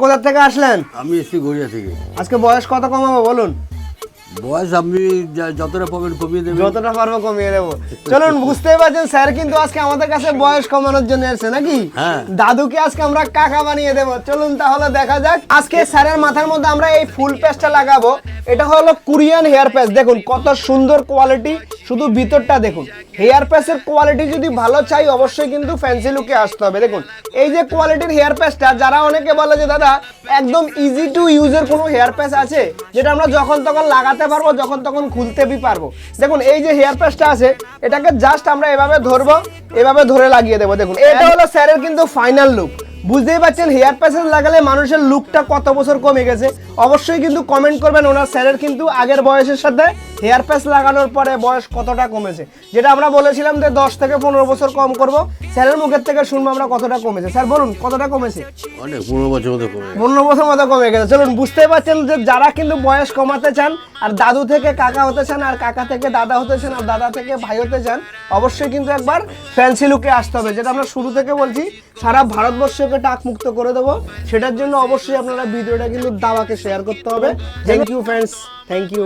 কোথা থেকে আসলেন? আমি এসছি গড়িয়া থেকে। আজকে বয়স কত কমাবো বলুন? বয়স আপনি যতটা পাবেন কমিয়ে দেবেন। যতটা পারবো কমিয়ে দেবো। চলুন, বুঝতেই পারছেন স্যার কিন্তু আজকে আমাদের কাছে বয়স কমানোর জন্য এসেছে নাকি? হ্যাঁ। দাদুকে আজকে আমরা কাকা বানিয়ে দেবো। চলুন তাহলে দেখা যাক। আজকে স্যারের মাথার মধ্যে আমরা এই ফুল প্যাচটা লাগাবো। এটা হলো কোরিয়ান হেয়ার প্যাচ। দেখুন কত সুন্দর কোয়ালিটি, শুধু ভিতরটা দেখুন। হেয়ার প্যাচের কোয়ালিটি যদি ভালো চাই অবশ্যই কিন্তু ফ্যান্সি লুকে আসতে হবে। দেখুন এই যে কোয়ালিটির হেয়ার প্যাচটা, যারা অনেকে বলে যে দাদা একদম ইজি টু ইউজের কোনো হেয়ার প্যাচ আছে যেটা আমরা যখন তখন লাগাতে পারবো, যখন তখন খুলতে পারবো। দেখুন এই যে হেয়ার প্যাচটা আছে, এটাকে জাস্ট আমরা এভাবে ধরবো, এভাবে ধরে লাগিয়ে দেবো। দেখুন এটা হলো স্যারের কিন্তু ফাইনাল লুক। বুঝতেই পারছেন হেয়ার প্যাচেস লাগালে মানুষের লুকটা কত বছর কমে গেছে। অবশ্যই কিন্তু কমেন্ট করবেন ওনার স্যারের কিন্তু আগের বয়সের সাথে হেয়ার প্যাচ লাগানোর পরে বয়স কতটা কমেছে। যেটা আমরা বলেছিলাম যে 10 থেকে 15 বছর কম করব, স্যারের মুখের থেকে শুনবো আমরা কতটা কমেছে। স্যার বলুন কতটা কমেছে? অনেক 15 বছর মতো কমে গেছে। 15 বছর মতো কমে গেছে। চলুন, বুঝতেই পারছেন যে যারা কিন্তু বয়স কমাতে চান আর দাদু থেকে কাকা হতে চান আর কাকা থেকে দাদা হতে চান আর দাদা থেকে ভাই হতে চান, অবশ্যই কিন্তু একবার ফ্যান্সি লুকে আসতে হবে। যেটা আমরা শুরু থেকে বলছি, সারা ভারতবর্ষকে টাক মুক্ত করে দেবো। সেটার জন্য অবশ্যই আপনারা ভিডিওটা কিন্তু দাওয়াকে শেয়ার করতে হবে। Thank you friends, thank you.